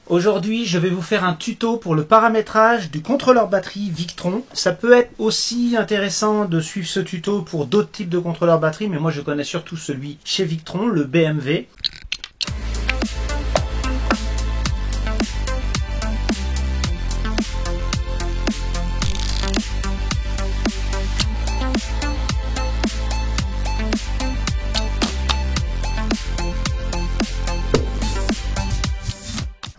Aujourd'hui, je vais vous faire un tuto pour le paramétrage du contrôleur batterie Victron. Ça peut être aussi intéressant de suivre ce tuto pour d'autres types de contrôleurs batterie, mais moi je connais surtout celui chez Victron, le BMW.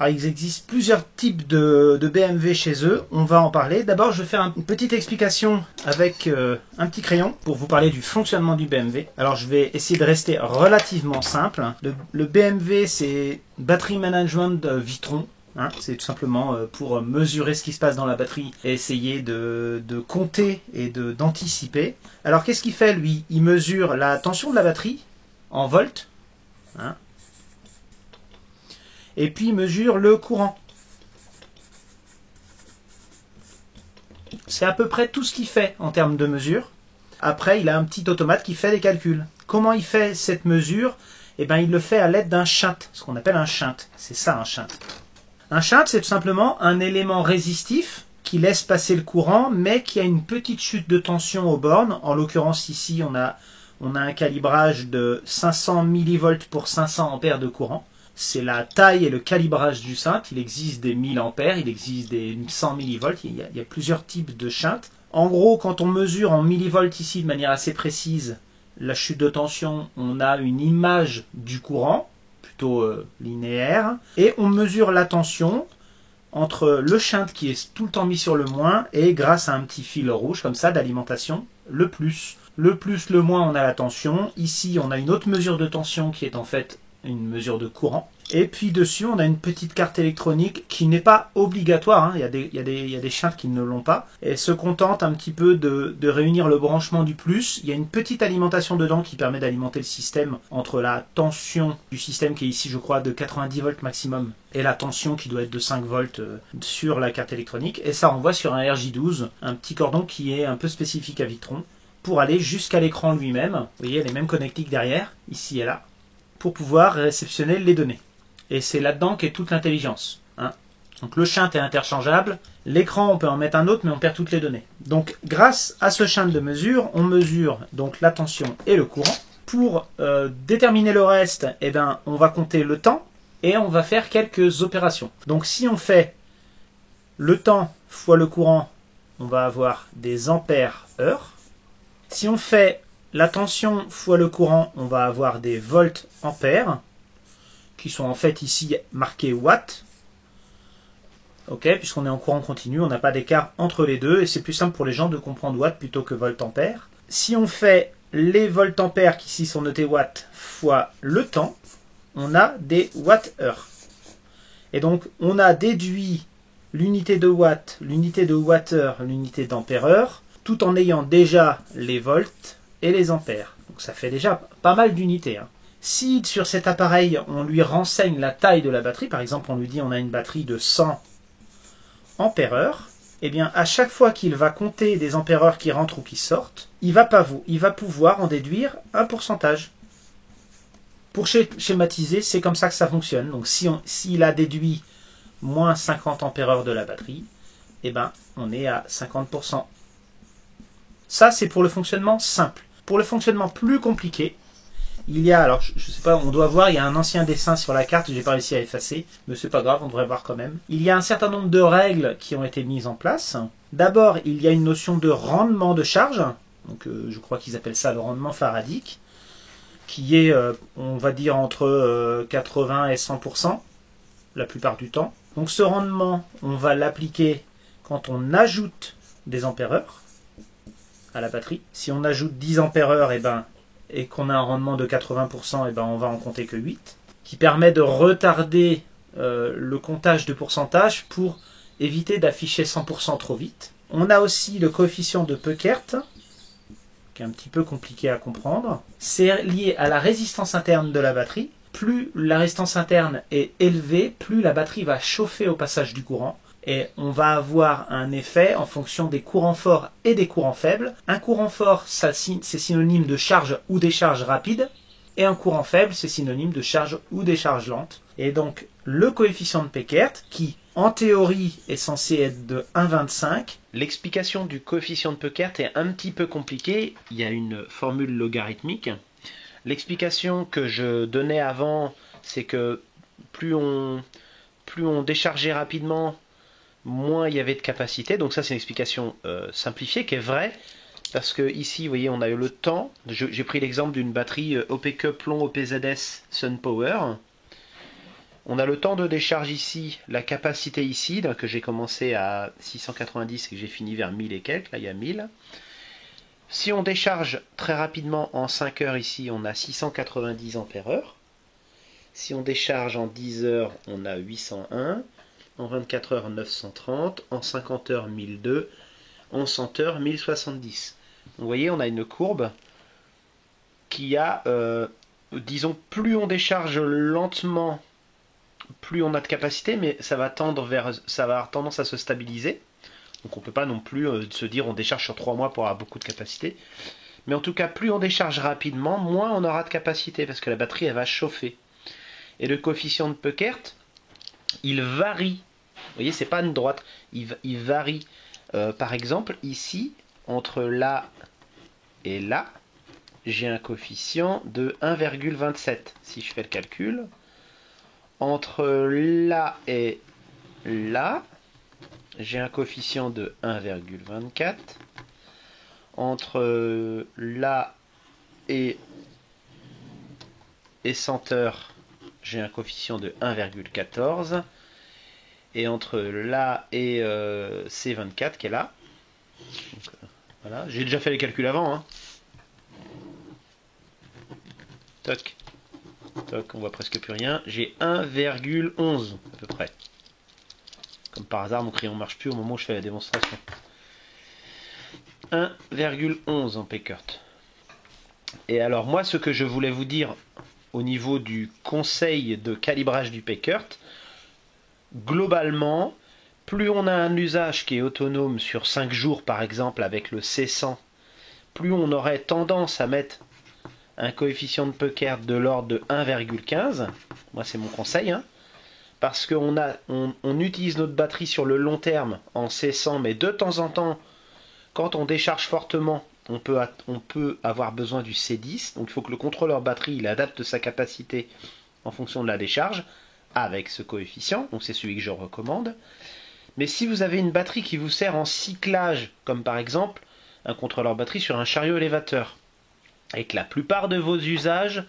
Alors, il existe plusieurs types de BMW chez eux, on va en parler. D'abord, je vais faire une petite explication avec un petit crayon pour vous parler du fonctionnement du BMW. Alors, je vais essayer de rester relativement simple. Le BMW, c'est Battery Management Victron. Hein, c'est tout simplement pour mesurer ce qui se passe dans la batterie et essayer de compter et d'anticiper. Alors, qu'est-ce qu'il fait, lui? Il mesure la tension de la batterie en volts. Hein, et puis il mesure le courant. C'est à peu près tout ce qu'il fait en termes de mesure. Après, il a un petit automate qui fait des calculs. Comment il fait cette mesure? Eh bien, il le fait à l'aide d'un shunt, ce qu'on appelle un shunt. C'est ça un shunt. Un shunt, c'est tout simplement un élément résistif qui laisse passer le courant, mais qui a une petite chute de tension aux bornes. En l'occurrence, ici, on a un calibrage de 500 mV pour 500 ampères de courant. C'est la taille et le calibrage du shunt. Il existe des 1000 ampères, il existe des 100 mV, il y a plusieurs types de shunt. En gros, quand on mesure en millivolts ici de manière assez précise la chute de tension, on a une image du courant, plutôt linéaire, et on mesure la tension entre le shunt qui est tout le temps mis sur le moins et grâce à un petit fil rouge comme ça d'alimentation, le plus. Le plus, le moins, on a la tension. Ici, on a une autre mesure de tension qui est en fait une mesure de courant. Et puis dessus, on a une petite carte électronique qui n'est pas obligatoire. Hein. Il y a des shunts qui ne l'ont pas. Et se contente un petit peu de réunir le branchement du plus. Il y a une petite alimentation dedans qui permet d'alimenter le système entre la tension du système qui est ici, je crois, de 90 volts maximum et la tension qui doit être de 5 volts sur la carte électronique. Et ça renvoie sur un RJ12, un petit cordon qui est un peu spécifique à Victron pour aller jusqu'à l'écran lui-même. Vous voyez les mêmes connectiques derrière, ici et là, pour pouvoir réceptionner les données. Et c'est là-dedans qu'est toute l'intelligence. Hein. Donc le shunt est interchangeable, l'écran on peut en mettre un autre, mais on perd toutes les données. Donc grâce à ce shunt de mesure, on mesure donc la tension et le courant. Pour déterminer le reste, eh ben, on va compter le temps et on va faire quelques opérations. Donc si on fait le temps fois le courant, on va avoir des ampères-heure. Si on fait la tension fois le courant, on va avoir des volts-ampères, qui sont en fait ici marqués watts. Ok, puisqu'on est en courant continu, on n'a pas d'écart entre les deux, et c'est plus simple pour les gens de comprendre watts plutôt que volt-ampère. Si on fait les volts-ampères qui ici sont notés watts fois le temps, on a des watts-heure. Et donc on a déduit l'unité de watt, l'unité de watts-heure, l'unité d'ampère-heure, tout en ayant déjà les volts et les ampères. Donc ça fait déjà pas mal d'unités. Hein. Si sur cet appareil on lui renseigne la taille de la batterie, par exemple on lui dit on a une batterie de 100 ampères-heure, eh bien à chaque fois qu'il va compter des ampères-heure qui rentrent ou qui sortent, il va pouvoir en déduire un pourcentage. Pour schématiser, c'est comme ça que ça fonctionne. Donc s'il a déduit moins 50 ampères-heure de la batterie, eh ben on est à 50%. Ça c'est pour le fonctionnement simple. Pour le fonctionnement plus compliqué, il y a, alors je sais pas, on doit voir, il y a un ancien dessin sur la carte que j'ai pas réussi à effacer, mais c'est pas grave, on devrait voir quand même. Il y a un certain nombre de règles qui ont été mises en place. D'abord, il y a une notion de rendement de charge, donc je crois qu'ils appellent ça le rendement faradique, qui est, on va dire, entre 80 et 100% la plupart du temps. Donc ce rendement, on va l'appliquer quand on ajoute des ampères-heure à la batterie. Si on ajoute 10 ampères-heure et qu'on a un rendement de 80%, on va en compter que 8, qui permet de retarder le comptage de pourcentage pour éviter d'afficher 100% trop vite. On a aussi le coefficient de Peukert, qui est un petit peu compliqué à comprendre. C'est lié à la résistance interne de la batterie. Plus la résistance interne est élevée, plus la batterie va chauffer au passage du courant. Et on va avoir un effet en fonction des courants forts et des courants faibles. Un courant fort, c'est synonyme de charge ou décharge rapide. Et un courant faible, c'est synonyme de charge ou décharge lente. Et donc, le coefficient de Peckert, qui en théorie est censé être de 1,25. L'explication du coefficient de Peckert est un petit peu compliquée. Il y a une formule logarithmique. L'explication que je donnais avant, c'est que plus on déchargeait rapidement, moins il y avait de capacité. Donc ça, c'est une explication simplifiée qui est vraie. Parce que ici, vous voyez, on a eu le temps. J'ai pris l'exemple d'une batterie OPC Plomb OPZS SunPower. On a le temps de décharge ici, la capacité ici, que j'ai commencé à 690 et que j'ai fini vers 1000 et quelques, là il y a 1000. Si on décharge très rapidement en 5 heures ici, on a 690 ampères-heure. Si on décharge en 10 heures, on a 801. En 24 heures, 930. En 50 heures, 1002. En 100 heures, 1070. Vous voyez, on a une courbe qui a, disons, plus on décharge lentement, plus on a de capacité, mais ça va avoir tendance à se stabiliser. Donc on ne peut pas non plus se dire on décharge sur 3 mois pour avoir beaucoup de capacité. Mais en tout cas, plus on décharge rapidement, moins on aura de capacité, parce que la batterie elle va chauffer. Et le coefficient de Peckert, il varie. Vous voyez, c'est pas une droite, il varie. Par exemple, ici, entre là et là, j'ai un coefficient de 1,27. Si je fais le calcul, entre là et là, j'ai un coefficient de 1,24. Entre là et 100 heures, j'ai un coefficient de 1,14. Et entre là et C24 qui est là. Donc, voilà. J'ai déjà fait les calculs avant. Hein. Toc. Toc, on voit presque plus rien. J'ai 1,11 à peu près. Comme par hasard, mon crayon ne marche plus au moment où je fais la démonstration. 1,11 en Peckert. Et alors moi, ce que je voulais vous dire au niveau du conseil de calibrage du Peckert, globalement, plus on a un usage qui est autonome sur 5 jours par exemple avec le C100, plus on aurait tendance à mettre un coefficient de Peckert de l'ordre de 1,15. Moi c'est mon conseil, hein, parce qu'on on utilise notre batterie sur le long terme en C100, mais de temps en temps, quand on décharge fortement, on peut avoir besoin du C10. Donc il faut que le contrôleur batterie il adapte sa capacité en fonction de la décharge avec ce coefficient, donc c'est celui que je recommande. Mais si vous avez une batterie qui vous sert en cyclage, comme par exemple un contrôleur batterie sur un chariot élévateur, et que la plupart de vos usages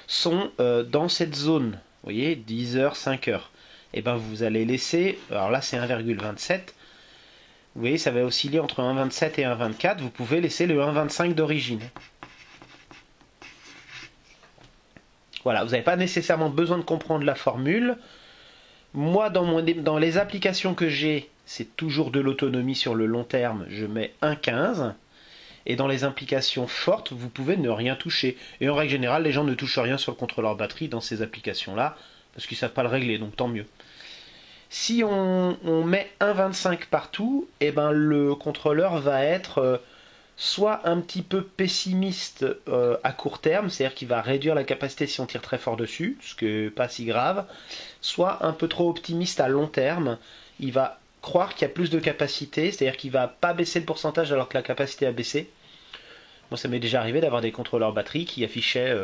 sont dans cette zone, vous voyez, 10 heures, 5 heures, et ben vous allez laisser, alors là c'est 1,27, vous voyez ça va osciller entre 1,27 et 1,24, vous pouvez laisser le 1,25 d'origine. Voilà, vous n'avez pas nécessairement besoin de comprendre la formule. Moi, dans les applications que j'ai, c'est toujours de l'autonomie sur le long terme, je mets 1,15. Et dans les applications fortes, vous pouvez ne rien toucher. Et en règle générale, les gens ne touchent rien sur le contrôleur batterie dans ces applications-là, parce qu'ils ne savent pas le régler, donc tant mieux. Si on met 1,25 partout, eh ben le contrôleur va être soit un petit peu pessimiste à court terme, c'est-à-dire qu'il va réduire la capacité si on tire très fort dessus, ce qui n'est pas si grave, soit un peu trop optimiste à long terme, il va croire qu'il y a plus de capacité, c'est-à-dire qu'il ne va pas baisser le pourcentage alors que la capacité a baissé. Moi ça m'est déjà arrivé d'avoir des contrôleurs batterie qui affichaient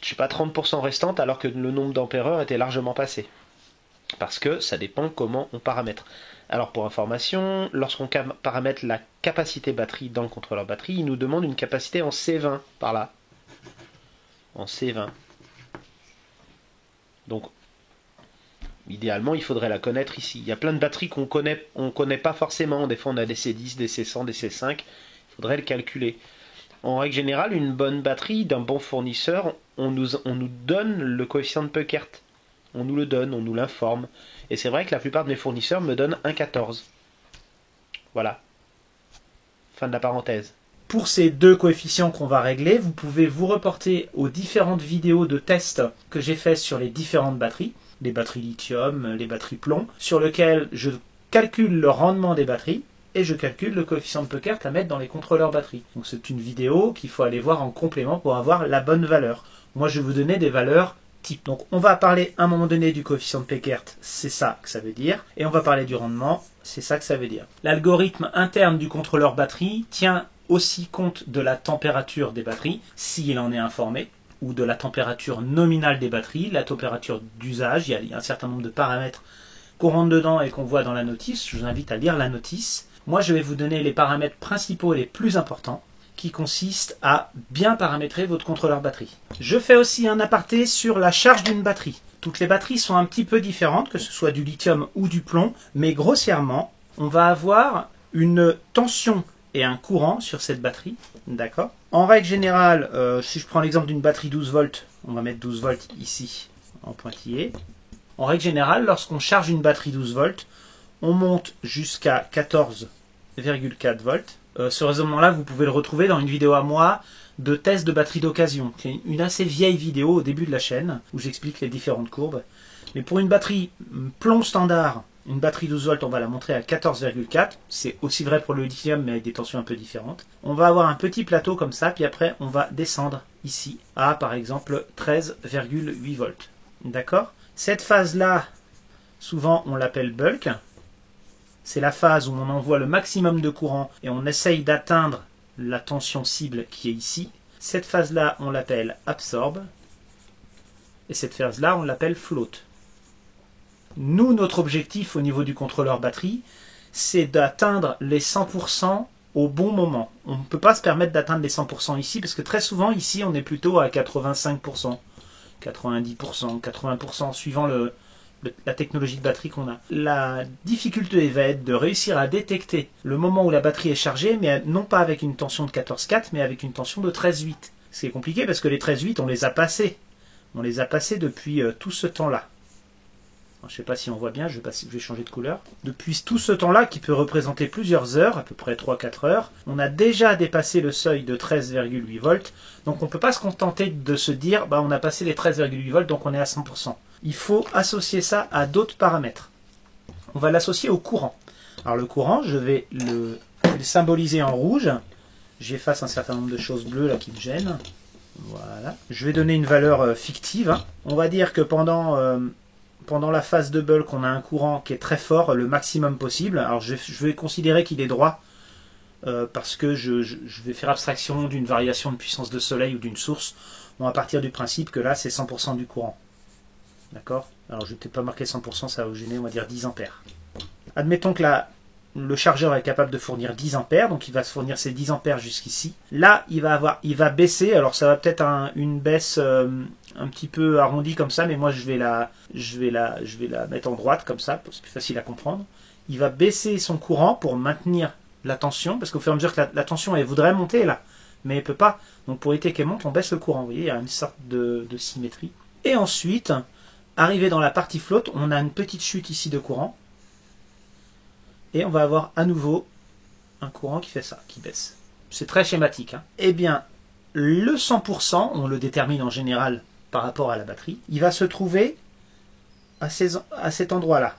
je sais pas 30% restante alors que le nombre d'ampères-heure était largement passé. Parce que ça dépend comment on paramètre. Alors pour information, lorsqu'on paramètre la capacité batterie dans le contrôleur batterie, il nous demande une capacité en C20 par là. En C20. Donc idéalement il faudrait la connaître ici. Il y a plein de batteries qu'on connaît pas forcément. Des fois on a des C10, des C100, des C5. Il faudrait le calculer. En règle générale, une bonne batterie d'un bon fournisseur, on nous donne le coefficient de Peckert. On nous le donne, on nous l'informe. Et c'est vrai que la plupart de mes fournisseurs me donnent 1,14. Voilà. Fin de la parenthèse. Pour ces deux coefficients qu'on va régler, vous pouvez vous reporter aux différentes vidéos de tests que j'ai fait sur les différentes batteries, les batteries lithium, les batteries plomb, sur lesquelles je calcule le rendement des batteries et je calcule le coefficient de Peckert à mettre dans les contrôleurs batterie. Donc c'est une vidéo qu'il faut aller voir en complément pour avoir la bonne valeur. Moi je vais vous donner des valeurs type. Donc on va parler à un moment donné du coefficient de Peckert, c'est ça que ça veut dire. Et on va parler du rendement, c'est ça que ça veut dire. L'algorithme interne du contrôleur batterie tient aussi compte de la température des batteries, s'il en est informé, ou de la température nominale des batteries, la température d'usage. Il y a un certain nombre de paramètres qu'on rentre dedans et qu'on voit dans la notice. Je vous invite à lire la notice. Moi, je vais vous donner les paramètres principaux et les plus importants, qui consistent à bien paramétrer votre contrôleur batterie. Je fais aussi un aparté sur la charge d'une batterie. Toutes les batteries sont un petit peu différentes, que ce soit du lithium ou du plomb, mais grossièrement, on va avoir une tension et un courant sur cette batterie, d'accord. En règle générale, si je prends l'exemple d'une batterie 12 volts, on va mettre 12 volts ici, en pointillé. En règle générale, lorsqu'on charge une batterie 12 volts, on monte jusqu'à 14,4 volts. Ce raisonnement-là, vous pouvez le retrouver dans une vidéo à moi de test de batterie d'occasion, qui est une assez vieille vidéo au début de la chaîne, où j'explique les différentes courbes. Mais pour une batterie plomb standard, une batterie 12 volts, on va la montrer à 14,4. C'est aussi vrai pour le lithium, mais avec des tensions un peu différentes. On va avoir un petit plateau comme ça, puis après, on va descendre ici à, par exemple, 13,8 volts. D'accord? Cette phase-là, souvent, on l'appelle bulk. C'est la phase où on envoie le maximum de courant et on essaye d'atteindre la tension cible qui est ici. Cette phase-là, on l'appelle absorb. Et cette phase-là, on l'appelle float. Nous, notre objectif au niveau du contrôleur batterie, c'est d'atteindre les 100% au bon moment. On ne peut pas se permettre d'atteindre les 100% ici, parce que très souvent, ici, on est plutôt à 85%, 90%, 80%, suivant la technologie de batterie qu'on a. La difficulté va être de réussir à détecter le moment où la batterie est chargée, mais non pas avec une tension de 14,4, mais avec une tension de 13,8. Ce qui est compliqué, parce que les 13,8, on les a passés. On les a passés depuis tout ce temps-là. Je ne sais pas si on voit bien, je vais changer de couleur. Depuis tout ce temps-là, qui peut représenter plusieurs heures, à peu près 3-4 heures, on a déjà dépassé le seuil de 13,8 volts. Donc on ne peut pas se contenter de se dire, on a passé les 13,8 volts, donc on est à 100%. Il faut associer ça à d'autres paramètres. On va l'associer au courant. Alors le courant, je vais le symboliser en rouge. J'efface un certain nombre de choses bleues là qui me gênent. Voilà. Je vais donner une valeur fictive. On va dire que pendant la phase de bulk, on a un courant qui est très fort, le maximum possible. Alors je vais considérer qu'il est droit, parce que je vais faire abstraction d'une variation de puissance de soleil ou d'une source. On va partir du principe que là, c'est 100% du courant. D'accord? Alors je ne vais peut-être pas marquer 100%, ça va vous gêner, on va dire 10 ampères. Admettons que le chargeur est capable de fournir 10 ampères, donc il va se fournir ses 10 ampères jusqu'ici. Là, il va baisser, alors ça va peut-être une baisse un petit peu arrondie comme ça, mais moi je vais la mettre en droite comme ça, c'est plus facile à comprendre. Il va baisser son courant pour maintenir la tension, parce qu'au fur et à mesure que la tension elle voudrait monter là, mais elle ne peut pas. Donc pour éviter qu'elle monte, on baisse le courant. Vous voyez, il y a une sorte de symétrie. Et ensuite, arrivé dans la partie float, on a une petite chute ici de courant. Et on va avoir à nouveau un courant qui fait ça, qui baisse. C'est très schématique. Eh bien, le 100%, on le détermine en général par rapport à la batterie, il va se trouver à cet endroit-là.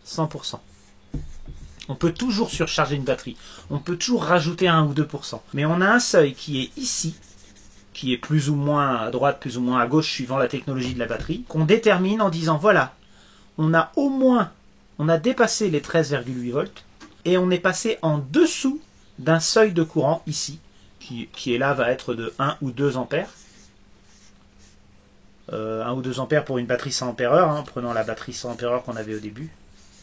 100%. On peut toujours surcharger une batterie. On peut toujours rajouter 1 ou 2%. Mais on a un seuil qui est ici, qui est plus ou moins à droite, plus ou moins à gauche, suivant la technologie de la batterie, qu'on détermine en disant, voilà, on a dépassé les 13,8 volts, et on est passé en dessous d'un seuil de courant ici, qui est là, va être de 1 ou 2 ampères. 1 ou 2 ampères pour une batterie 100 ampères-heure, prenons la batterie 100 ampères-heure qu'on avait au début.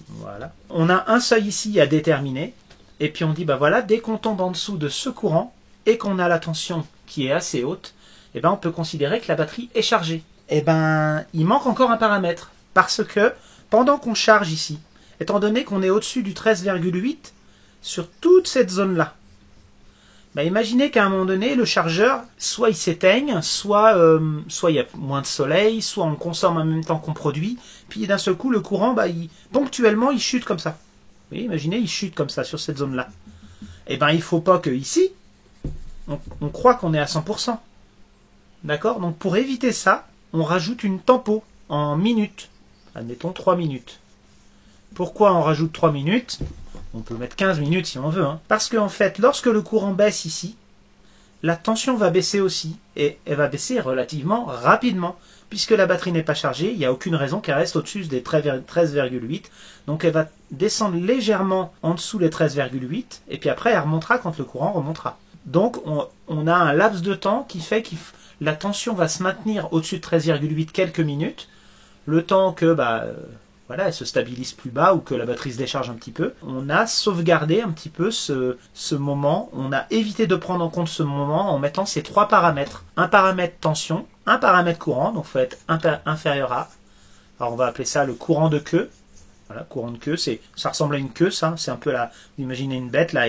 Voilà. On a un seuil ici à déterminer, et puis on dit, voilà, dès qu'on tombe en dessous de ce courant, et qu'on a la tension qui est assez haute, on peut considérer que la batterie est chargée. Il manque encore un paramètre, parce que pendant qu'on charge ici, étant donné qu'on est au-dessus du 13,8 sur toute cette zone-là, imaginez qu'à un moment donné, le chargeur, soit il s'éteigne, soit il y a moins de soleil, soit on consomme en même temps qu'on produit, puis d'un seul coup, le courant, ponctuellement, il chute comme ça. Vous voyez, imaginez, il chute comme ça sur cette zone-là. Il ne faut pas que ici, on croit qu'on est à 100%. D'accord? Donc pour éviter ça, on rajoute une tempo en minutes. Admettons 3 minutes. Pourquoi on rajoute 3 minutes? On peut mettre 15 minutes si on veut. Parce qu'en fait, lorsque le courant baisse ici, la tension va baisser aussi, et elle va baisser relativement rapidement. Puisque la batterie n'est pas chargée, il n'y a aucune raison qu'elle reste au-dessus des 13,8. Donc elle va descendre légèrement en dessous les 13,8, et puis après elle remontera quand le courant remontera. Donc on a un laps de temps qui fait que la tension va se maintenir au-dessus de 13,8 quelques minutes, le temps que voilà, elle se stabilise plus bas ou que la batterie se décharge un petit peu. On a sauvegardé un petit peu ce moment, on a évité de prendre en compte ce moment en mettant ces trois paramètres. Un paramètre tension, un paramètre courant, donc il faut être inférieur à. Alors on va appeler ça le courant de queue. Voilà, courant de queue, ça ressemble à une queue, ça, c'est un peu vous imaginez une bête, là,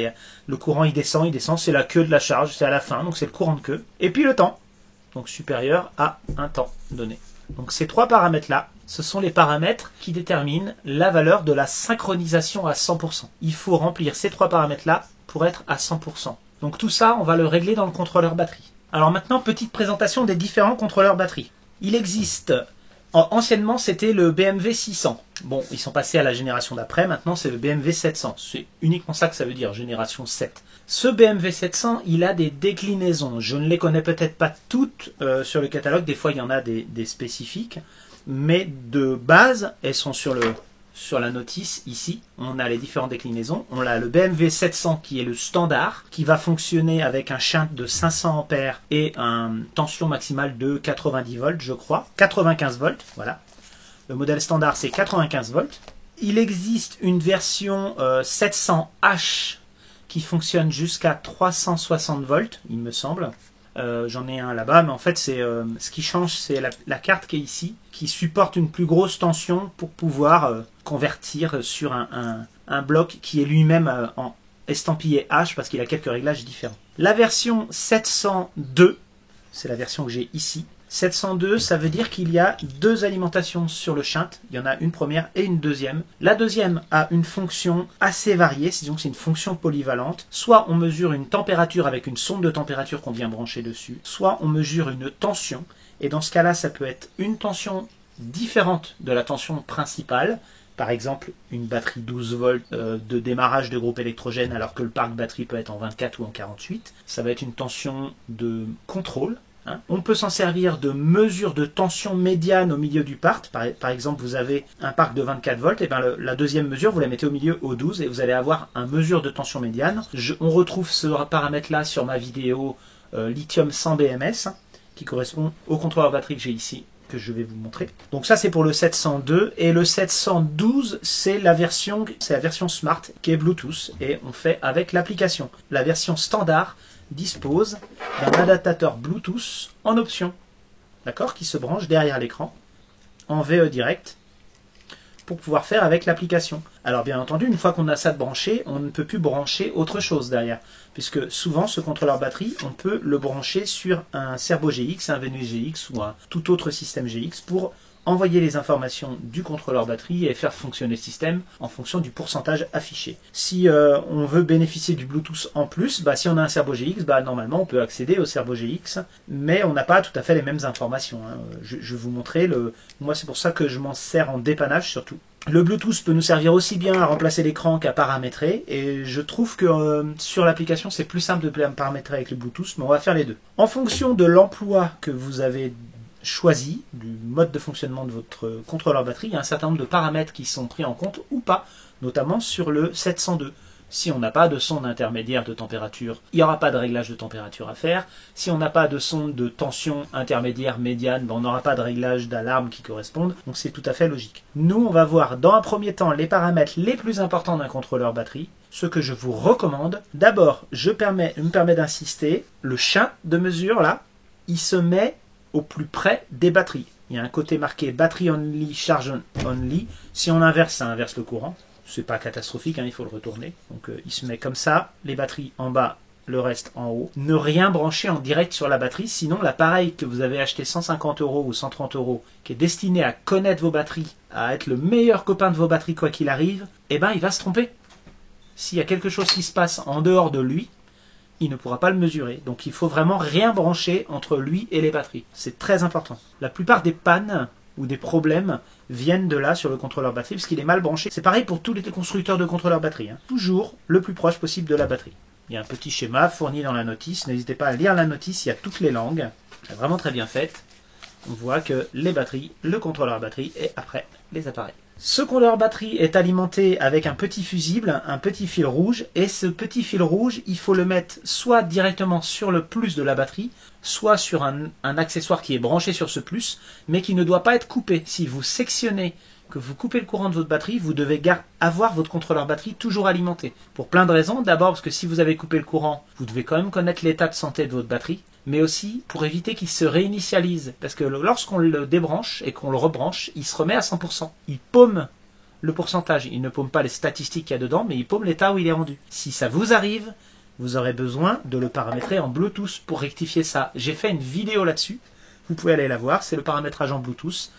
le courant il descend, c'est la queue de la charge, c'est à la fin, donc c'est le courant de queue. Et puis le temps, donc supérieur à un temps donné. Donc ces trois paramètres-là, ce sont les paramètres qui déterminent la valeur de la synchronisation à 100%. Il faut remplir ces trois paramètres-là pour être à 100%. Donc tout ça, on va le régler dans le contrôleur batterie. Alors maintenant, petite présentation des différents contrôleurs batterie. Il existe, anciennement c'était le BMW 600. Bon, ils sont passés à la génération d'après, maintenant c'est le BMW 700. C'est uniquement ça que ça veut dire, génération 7. Ce BMW 700, il a des déclinaisons. Je ne les connais peut-être pas toutes sur le catalogue, des fois il y en a des spécifiques. Mais de base, elles sont sur la notice ici. On a les différentes déclinaisons. On a le BMW 700 qui est le standard, qui va fonctionner avec un shunt de 500 ampères et une tension maximale de 90 volts, je crois. 95 volts, voilà. Le modèle standard, c'est 95 volts. Il existe une version 700H qui fonctionne jusqu'à 360 volts, il me semble. J'en ai un là-bas, mais en fait, ce qui change, c'est la carte qui est ici, qui supporte une plus grosse tension pour pouvoir convertir sur un bloc qui est lui-même en estampillé H, parce qu'il a quelques réglages différents. La version 702, c'est la version que j'ai ici. 702, ça veut dire qu'il y a deux alimentations sur le shunt. Il y en a une première et une deuxième. La deuxième a une fonction assez variée, donc c'est une fonction polyvalente. Soit on mesure une température avec une sonde de température qu'on vient brancher dessus, soit on mesure une tension. Et dans ce cas-là, ça peut être une tension différente de la tension principale. Par exemple, une batterie 12 volts de démarrage de groupe électrogène alors que le parc batterie peut être en 24 ou en 48. Ça va être une tension de contrôle. On peut s'en servir de mesure de tension médiane au milieu du parc. Par exemple, vous avez un parc de 24 volts, et bien la deuxième mesure, vous la mettez au milieu au 12 et vous allez avoir une mesure de tension médiane. On retrouve ce paramètre-là sur ma vidéo lithium sans BMS, qui correspond au contrôleur batterie que j'ai ici, que je vais vous montrer. Donc ça, c'est pour le 702. Et le 712, c'est la version Smart, qui est Bluetooth, et on fait avec l'application. La version standard dispose d'un adaptateur Bluetooth en option, d'accord, qui se branche derrière l'écran en VE direct pour pouvoir faire avec l'application. Alors bien entendu, une fois qu'on a ça de branché, on ne peut plus brancher autre chose derrière, puisque souvent ce contrôleur batterie, on peut le brancher sur un Servo GX, un Venus GX ou un tout autre système GX pour envoyer les informations du contrôleur batterie et faire fonctionner le système en fonction du pourcentage affiché. Si on veut bénéficier du Bluetooth en plus, si on a un Servo GX, normalement on peut accéder au Servo GX, mais on n'a pas tout à fait les mêmes informations. Je vais vous montrer, moi c'est pour ça que je m'en sers en dépannage surtout. Le Bluetooth peut nous servir aussi bien à remplacer l'écran qu'à paramétrer, et je trouve que sur l'application c'est plus simple de paramétrer avec le Bluetooth, mais on va faire les deux. En fonction de l'emploi que vous avez choisi, du mode de fonctionnement de votre contrôleur batterie, il y a un certain nombre de paramètres qui sont pris en compte ou pas, notamment sur le 702. Si on n'a pas de sonde intermédiaire de température, il n'y aura pas de réglage de température à faire. Si on n'a pas de sonde de tension intermédiaire médiane, on n'aura pas de réglage d'alarme qui correspondent, donc c'est tout à fait logique. Nous, on va voir dans un premier temps les paramètres les plus importants d'un contrôleur batterie, ce que je vous recommande. D'abord, me permet d'insister, le shunt de mesure là, il se met au plus près des batteries. Il y a un côté marqué battery only, charge only. Si on inverse, ça inverse le courant. C'est pas catastrophique, il faut le retourner. Donc il se met comme ça, les batteries en bas, le reste en haut. Ne rien brancher en direct sur la batterie, sinon l'appareil que vous avez acheté 150 € ou 130 €, qui est destiné à connaître vos batteries, à être le meilleur copain de vos batteries quoi qu'il arrive, il va se tromper. S'il y a quelque chose qui se passe en dehors de lui, il ne pourra pas le mesurer. Donc il faut vraiment rien brancher entre lui et les batteries. C'est très important. La plupart des pannes ou des problèmes viennent de là sur le contrôleur batterie parce qu'il est mal branché. C'est pareil pour tous les constructeurs de contrôleurs batterie. Toujours le plus proche possible de la batterie. Il y a un petit schéma fourni dans la notice. N'hésitez pas à lire la notice, il y a toutes les langues. Elle est vraiment très bien faite. On voit que les batteries, le contrôleur batterie et après les appareils. Ce contrôleur batterie est alimenté avec un petit fusible, un petit fil rouge. Et ce petit fil rouge, il faut le mettre soit directement sur le plus de la batterie, soit sur un accessoire qui est branché sur ce plus, mais qui ne doit pas être coupé. Si vous sectionnez, que vous coupez le courant de votre batterie, vous devez avoir votre contrôleur batterie toujours alimenté. Pour plein de raisons. D'abord parce que si vous avez coupé le courant, vous devez quand même connaître l'état de santé de votre batterie, mais aussi pour éviter qu'il se réinitialise. Parce que lorsqu'on le débranche et qu'on le rebranche, il se remet à 100%. Il paume le pourcentage. Il ne paume pas les statistiques qu'il y a dedans, mais il paume l'état où il est rendu. Si ça vous arrive, vous aurez besoin de le paramétrer en Bluetooth pour rectifier ça. J'ai fait une vidéo là-dessus. Vous pouvez aller la voir. C'est le paramétrage en Bluetooth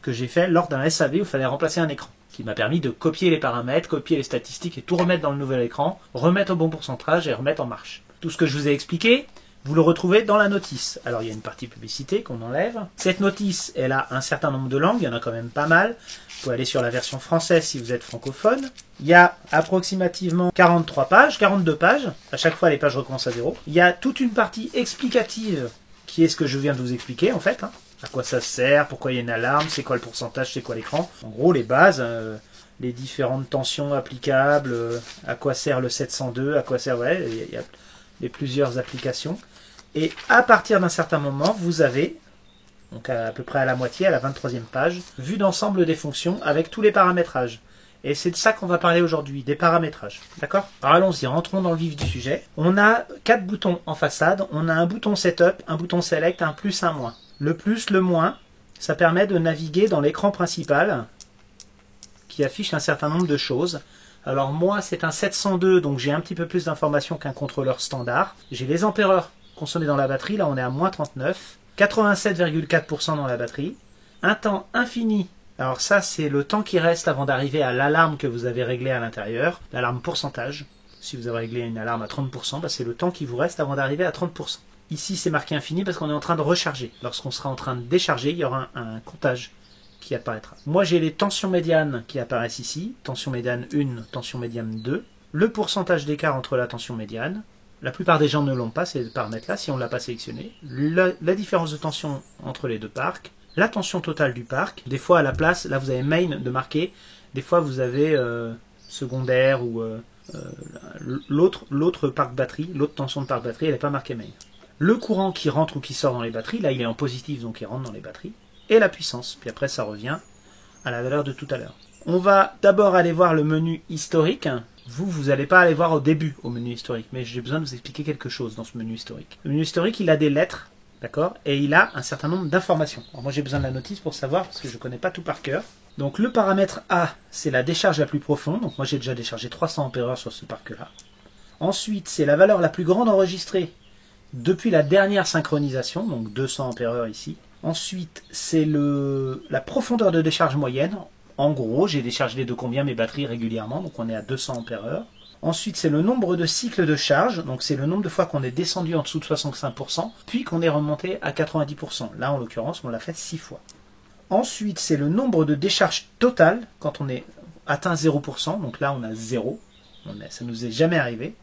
que j'ai fait lors d'un SAV où il fallait remplacer un écran, qui m'a permis de copier les paramètres, copier les statistiques et tout remettre dans le nouvel écran, remettre au bon pourcentage et remettre en marche. Tout ce que je vous ai expliqué, vous le retrouvez dans la notice. Alors il y a une partie publicité qu'on enlève. Cette notice, elle a un certain nombre de langues, il y en a quand même pas mal. Vous pouvez aller sur la version française si vous êtes francophone. Il y a approximativement 43 pages, 42 pages. À chaque fois, les pages recommencent à 0. Il y a toute une partie explicative qui est ce que je viens de vous expliquer en fait. À quoi ça sert, pourquoi il y a une alarme, c'est quoi le pourcentage, c'est quoi l'écran. En gros, les bases, les différentes tensions applicables, à quoi sert le 702, à quoi sert... Ouais, il y a plusieurs applications. Et à partir d'un certain moment, vous avez, donc à peu près à la moitié, à la 23e page, vue d'ensemble des fonctions avec tous les paramétrages. Et c'est de ça qu'on va parler aujourd'hui, des paramétrages. D'accord? Alors allons-y, rentrons dans le vif du sujet. On a 4 boutons en façade. On a un bouton Setup, un bouton Select, un plus, un moins. Le plus, le moins, ça permet de naviguer dans l'écran principal qui affiche un certain nombre de choses. Alors moi, c'est un 702, donc j'ai un petit peu plus d'informations qu'un contrôleur standard. J'ai les ampères consommés dans la batterie, là on est à moins 39, 87,4% dans la batterie, un temps infini. Alors ça, c'est le temps qui reste avant d'arriver à l'alarme que vous avez réglée à l'intérieur, l'alarme pourcentage. Si vous avez réglé une alarme à 30%, bah c'est le temps qui vous reste avant d'arriver à 30%. Ici, c'est marqué infini parce qu'on est en train de recharger. Lorsqu'on sera en train de décharger, il y aura un comptage qui apparaîtra. Moi, j'ai les tensions médianes qui apparaissent ici. Tension médiane 1, tension médiane 2. Le pourcentage d'écart entre la tension médiane. La plupart des gens ne l'ont pas, ces paramètres-là, si on ne l'a pas sélectionné. La différence de tension entre les deux parcs. La tension totale du parc. Des fois, à la place, là, vous avez main de marquer. Des fois, vous avez secondaire ou l'autre parc batterie, l'autre tension de parc batterie, elle n'est pas marquée main. Le courant qui rentre ou qui sort dans les batteries, là il est en positif donc il rentre dans les batteries, et la puissance, puis après ça revient à la valeur de tout à l'heure. On va d'abord aller voir le menu historique. Vous n'allez pas aller voir au début au menu historique, mais j'ai besoin de vous expliquer quelque chose dans ce menu historique. Le menu historique, il a des lettres, d'accord, et il a un certain nombre d'informations. Alors moi j'ai besoin de la notice pour savoir, parce que je ne connais pas tout par cœur. Donc le paramètre A, c'est la décharge la plus profonde, donc moi j'ai déjà déchargé 300 Ah sur ce parc-là. Ensuite, c'est la valeur la plus grande enregistrée depuis la dernière synchronisation, donc 200 Ah ici. Ensuite, c'est la profondeur de décharge moyenne. En gros, j'ai déchargé de combien mes batteries régulièrement, donc on est à 200 Ah. Ensuite, c'est le nombre de cycles de charge, donc c'est le nombre de fois qu'on est descendu en dessous de 65%, puis qu'on est remonté à 90%. Là, en l'occurrence, on l'a fait 6 fois. Ensuite, c'est le nombre de décharges totales quand on est atteint 0%, donc là on a 0. Ça nous est jamais arrivé.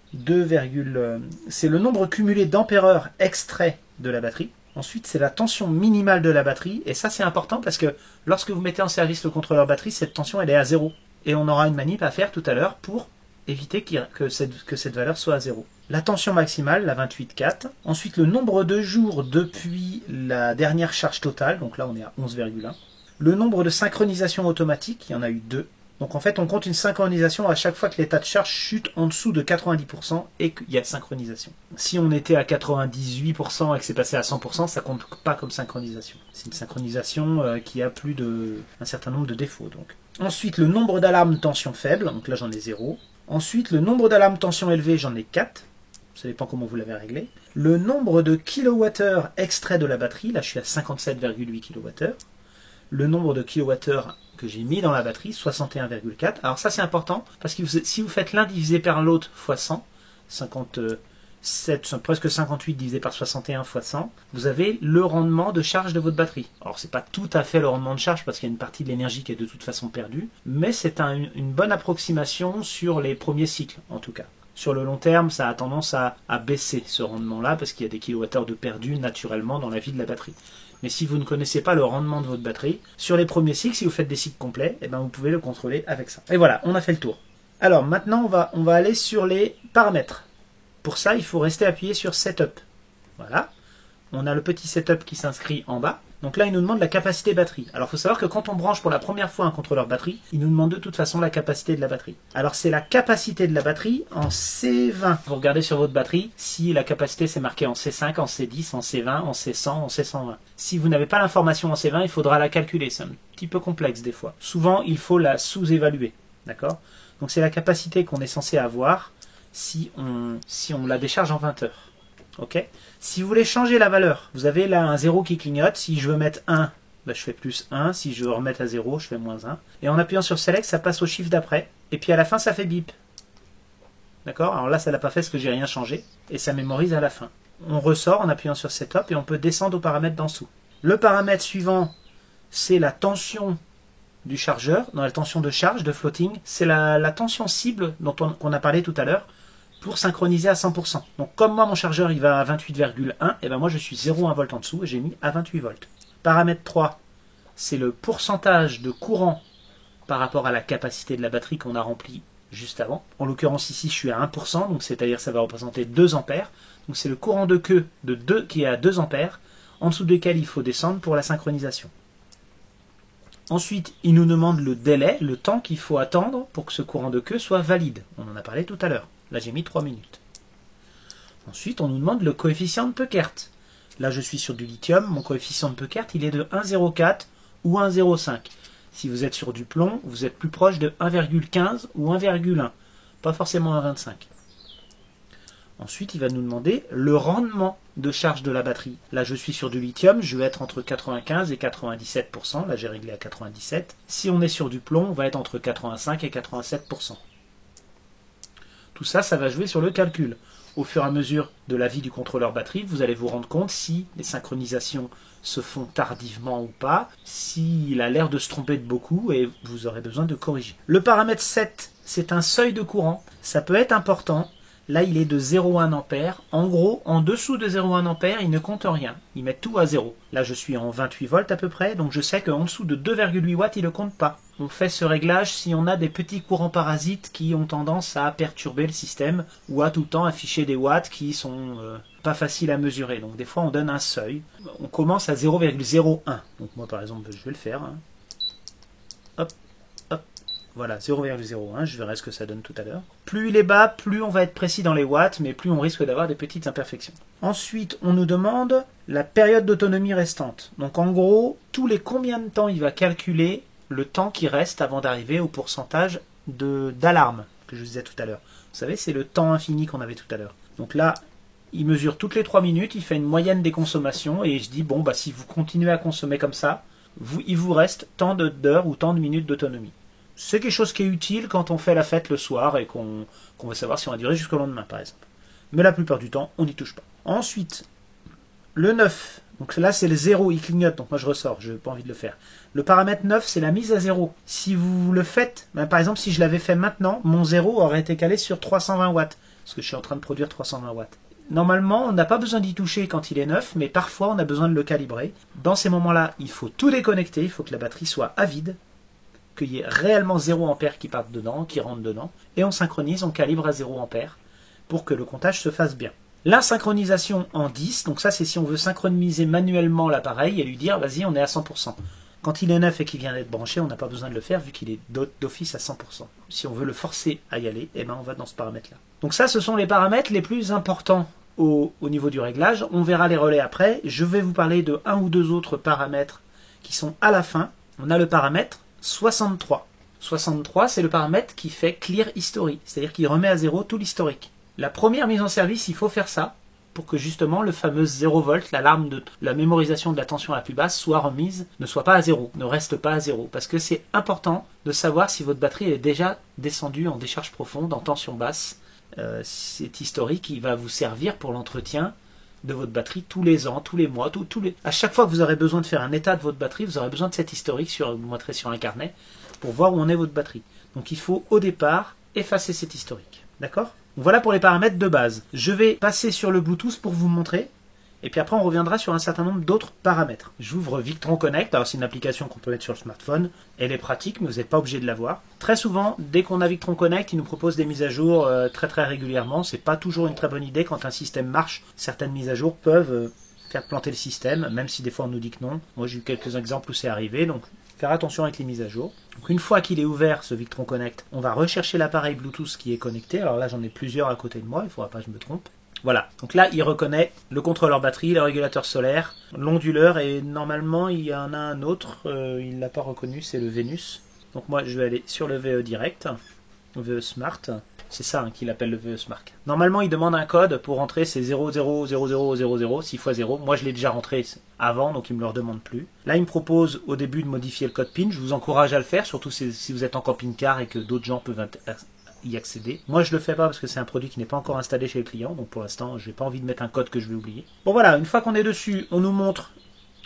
C'est le nombre cumulé d'ampères extraits de la batterie. Ensuite, c'est la tension minimale de la batterie. Et ça, c'est important parce que lorsque vous mettez en service le contrôleur batterie, cette tension, elle est à 0. Et on aura une manip à faire tout à l'heure pour éviter que cette valeur soit à 0. La tension maximale, la 28,4. Ensuite, le nombre de jours depuis la dernière charge totale. Donc là, on est à 11,1. Le nombre de synchronisations automatiques, il y en a eu 2. Donc en fait, on compte une synchronisation à chaque fois que l'état de charge chute en dessous de 90% et qu'il y a synchronisation. Si on était à 98% et que c'est passé à 100%, ça compte pas comme synchronisation. C'est une synchronisation qui a plus un certain nombre de défauts. Donc. Ensuite, le nombre d'alarmes tension faible, donc là j'en ai 0. Ensuite, le nombre d'alarmes tension élevée, j'en ai 4. Ça dépend comment vous l'avez réglé. Le nombre de kilowattheures extraits de la batterie, là je suis à 57,8 kWh. Le nombre de kilowattheures que j'ai mis dans la batterie, 61,4. Alors ça c'est important, parce que si vous faites l'un divisé par l'autre fois 100, 57, presque 58 divisé par 61 fois 100, vous avez le rendement de charge de votre batterie. Alors c'est pas tout à fait le rendement de charge, parce qu'il y a une partie de l'énergie qui est de toute façon perdue, mais c'est une bonne approximation sur les premiers cycles, en tout cas. Sur le long terme, ça a tendance à baisser ce rendement-là parce qu'il y a des kilowattheures de perdu naturellement dans la vie de la batterie. Mais si vous ne connaissez pas le rendement de votre batterie, sur les premiers cycles, si vous faites des cycles complets, eh ben vous pouvez le contrôler avec ça. Et voilà, on a fait le tour. Alors maintenant, on va aller sur les paramètres. Pour ça, il faut rester appuyé sur Setup. Voilà. On a le petit Setup qui s'inscrit en bas. Donc là, il nous demande la capacité batterie. Alors, il faut savoir que quand on branche pour la première fois un contrôleur batterie, il nous demande de toute façon la capacité de la batterie. Alors, c'est la capacité de la batterie en C20. Vous regardez sur votre batterie si la capacité c'est marqué en C5, en C10, en C20, en C100, en C120. Si vous n'avez pas l'information en C20, il faudra la calculer. C'est un petit peu complexe des fois. Souvent, il faut la sous-évaluer. D'accord? Donc, c'est la capacité qu'on est censé avoir si on la décharge en 20 heures. Ok. Si vous voulez changer la valeur, vous avez là un 0 qui clignote. Si je veux mettre 1, ben je fais plus 1. Si je veux remettre à 0, je fais moins 1. Et en appuyant sur Select, ça passe au chiffre d'après. Et puis à la fin, ça fait bip. D'accord? Alors là, ça l'a pas fait parce que j'ai rien changé. Et ça mémorise à la fin. On ressort en appuyant sur Setup et on peut descendre aux paramètres d'en dessous. Le paramètre suivant, c'est la tension du chargeur. Dans la tension de charge, de floating, c'est la tension cible qu'on a parlé tout à l'heure, pour synchroniser à 100%. Donc comme moi mon chargeur il va à 28,1, et ben moi je suis 0,1 volt en dessous et j'ai mis à 28 volts. Paramètre 3, c'est le pourcentage de courant par rapport à la capacité de la batterie qu'on a remplie juste avant. En l'occurrence ici je suis à 1%, donc c'est-à-dire ça va représenter 2 ampères. Donc c'est le courant de queue de 2 qui est à 2 ampères, en dessous duquel il faut descendre pour la synchronisation. Ensuite, il nous demande le délai, le temps qu'il faut attendre pour que ce courant de queue soit valide. On en a parlé tout à l'heure. Là, j'ai mis 3 minutes. Ensuite, on nous demande le coefficient de Peukert. Là, je suis sur du lithium. Mon coefficient de Peukert, il est de 1,04 ou 1,05. Si vous êtes sur du plomb, vous êtes plus proche de 1,15 ou 1,1. Pas forcément 1,25. Ensuite, il va nous demander le rendement de charge de la batterie. Là, je suis sur du lithium. Je vais être entre 95 et 97%. Là, j'ai réglé à 97. Si on est sur du plomb, on va être entre 85 et 87%. Tout ça, ça va jouer sur le calcul. Au fur et à mesure de la vie du contrôleur batterie, vous allez vous rendre compte si les synchronisations se font tardivement ou pas, s'il a l'air de se tromper de beaucoup et vous aurez besoin de corriger. Le paramètre 7, c'est un seuil de courant. Ça peut être important. Là, il est de 0,1 ampère. En gros, en dessous de 0,1 ampère, il ne compte rien. Il met tout à 0. Là, je suis en 28 volts à peu près, donc je sais qu'en dessous de 2,8 watts, il ne compte pas. On fait ce réglage si on a des petits courants parasites qui ont tendance à perturber le système ou à tout le temps afficher des watts qui sont pas faciles à mesurer. Donc des fois, on donne un seuil. On commence à 0,01. Donc moi, par exemple, je vais le faire. Hein. Hop, hop. Voilà, 0,01, je verrai ce que ça donne tout à l'heure. Plus il est bas, plus on va être précis dans les watts, mais plus on risque d'avoir des petites imperfections. Ensuite, on nous demande la période d'autonomie restante. Donc en gros, tous les combien de temps il va calculer le temps qui reste avant d'arriver au pourcentage d'alarme que je vous disais tout à l'heure. Vous savez, c'est le temps infini qu'on avait tout à l'heure. Donc là, il mesure toutes les 3 minutes, il fait une moyenne des consommations, et je dis, bon, bah si vous continuez à consommer comme ça, il vous reste tant d'heures ou tant de minutes d'autonomie. C'est quelque chose qui est utile quand on fait la fête le soir et qu'on veut savoir si on va durer jusqu'au lendemain, par exemple. Mais la plupart du temps, on n'y touche pas. Ensuite, le 9. Donc là, c'est le 0, il clignote, donc moi je ressors, je n'ai pas envie de le faire. Le paramètre 9, c'est la mise à 0. Si vous le faites, par exemple, si je l'avais fait maintenant, mon 0 aurait été calé sur 320 watts, parce que je suis en train de produire 320 watts. Normalement, on n'a pas besoin d'y toucher quand il est neuf, mais parfois on a besoin de le calibrer. Dans ces moments-là, il faut tout déconnecter, il faut que la batterie soit à vide, qu'il y ait réellement 0 ampère qui parte dedans, qui rentre dedans, et on synchronise, on calibre à 0 ampère pour que le comptage se fasse bien. La synchronisation en 10, donc ça c'est si on veut synchroniser manuellement l'appareil et lui dire vas-y on est à 100%. Quand il est neuf et qu'il vient d'être branché, on n'a pas besoin de le faire vu qu'il est d'office à 100%. Si on veut le forcer à y aller, eh ben on va dans ce paramètre-là. Donc ça ce sont les paramètres les plus importants au niveau du réglage. On verra les relais après. Je vais vous parler de un ou deux autres paramètres qui sont à la fin. On a le paramètre 63. 63 c'est le paramètre qui fait clear history, c'est-à-dire qu'il remet à 0 tout l'historique. La première mise en service, il faut faire ça pour que justement le fameux 0 volt, l'alarme de la mémorisation de la tension la plus basse, soit remise, ne soit pas à 0, ne reste pas à 0. Parce que c'est important de savoir si votre batterie est déjà descendue en décharge profonde, en tension basse. C'est historique, il va vous servir pour l'entretien de votre batterie tous les ans, tous les mois, à chaque fois que vous aurez besoin de faire un état de votre batterie, vous aurez besoin de cet historique, vous montrez sur un carnet, pour voir où en est votre batterie. Donc il faut au départ effacer cet historique. D'accord ? Voilà pour les paramètres de base. Je vais passer sur le Bluetooth pour vous montrer. Et puis après, on reviendra sur un certain nombre d'autres paramètres. J'ouvre Victron Connect. Alors, c'est une application qu'on peut mettre sur le smartphone. Elle est pratique, mais vous n'êtes pas obligé de l'avoir. Très souvent, dès qu'on a Victron Connect, il nous propose des mises à jour très régulièrement. C'est pas toujours une très bonne idée quand un système marche. Certaines mises à jour peuvent faire planter le système, même si des fois on nous dit que non. Moi, j'ai eu quelques exemples où c'est arrivé, donc faire attention avec les mises à jour. Donc, une fois qu'il est ouvert, ce Victron Connect, on va rechercher l'appareil Bluetooth qui est connecté. Alors là, j'en ai plusieurs à côté de moi. Il ne faudra pas que je me trompe. Voilà, donc là il reconnaît le contrôleur batterie, le régulateur solaire, l'onduleur et normalement il y en a un autre, il ne l'a pas reconnu, c'est le Venus. Donc moi je vais aller sur le VE direct, VE Smart, c'est ça qu'il appelle le VE Smart. Normalement il demande un code pour rentrer, c'est 000000, 6 x 0, moi je l'ai déjà rentré avant donc il ne me le redemande plus. Là il me propose au début de modifier le code PIN, je vous encourage à le faire, surtout si vous êtes en camping-car et que d'autres gens peuvent y accéder. Moi je le fais pas parce que c'est un produit qui n'est pas encore installé chez le client, donc pour l'instant j'ai pas envie de mettre un code que je vais oublier. Bon voilà, une fois qu'on est dessus, on nous montre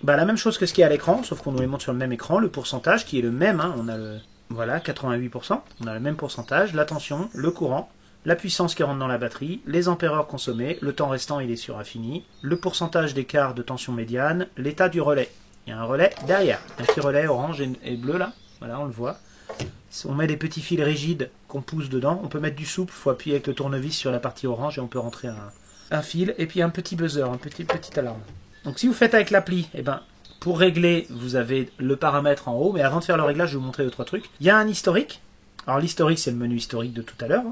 la même chose que ce qu'il y a à l'écran, sauf qu'on nous les montre sur le même écran, le pourcentage qui est le même, hein, on a le voilà 88%, on a le même pourcentage, la tension, le courant, la puissance qui rentre dans la batterie, les ampères-heures consommés, le temps restant il est sur infini, le pourcentage d'écart de tension médiane, l'état du relais. Il y a un relais derrière, un petit relais orange et bleu là, voilà on le voit. On met des petits fils rigides qu'on pousse dedans. On peut mettre du souple, il faut appuyer avec le tournevis sur la partie orange et on peut rentrer un fil. Et puis un petit buzzer, un petit alarme. Donc si vous faites avec l'appli, pour régler, vous avez le paramètre en haut. Mais avant de faire le réglage, je vais vous montrer 2-3 trucs. Il y a un historique. Alors l'historique, c'est le menu historique de tout à l'heure.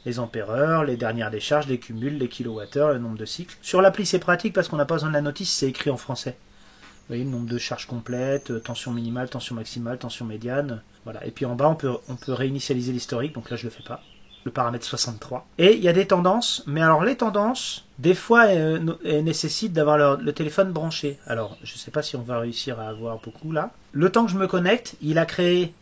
Les ampères-heures, les dernières décharges, les cumuls, les kilowattheures, le nombre de cycles. Sur l'appli, c'est pratique parce qu'on n'a pas besoin de la notice, c'est écrit en français. Vous voyez, le nombre de charges complètes, tension minimale, tension maximale, tension médiane. Voilà. Et puis en bas, on peut réinitialiser l'historique. Donc là, je ne le fais pas. Le paramètre 63. Et il y a des tendances. Mais alors, les tendances, des fois, elles nécessitent d'avoir le téléphone branché. Alors, je ne sais pas si on va réussir à avoir beaucoup là. Le temps que je me connecte, il a créé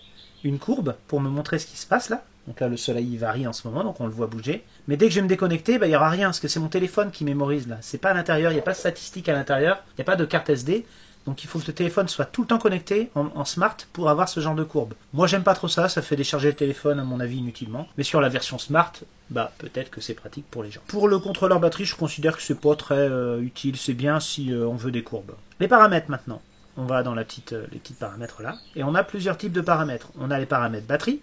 une courbe pour me montrer ce qui se passe là. Donc là, le soleil il varie en ce moment, donc on le voit bouger. Mais dès que je vais me déconnecter, il n'y aura rien, parce que c'est mon téléphone qui mémorise là. C'est pas à l'intérieur, il n'y a pas de statistiques à l'intérieur, il n'y a pas de carte SD. Donc il faut que le téléphone soit tout le temps connecté en smart pour avoir ce genre de courbe. Moi j'aime pas trop ça, ça fait décharger le téléphone à mon avis inutilement. Mais sur la version smart, peut-être que c'est pratique pour les gens. Pour le contrôleur batterie, je considère que c'est pas très utile, c'est bien si on veut des courbes. Les paramètres maintenant. On va dans les petits paramètres là. Et on a plusieurs types de paramètres. On a les paramètres batterie,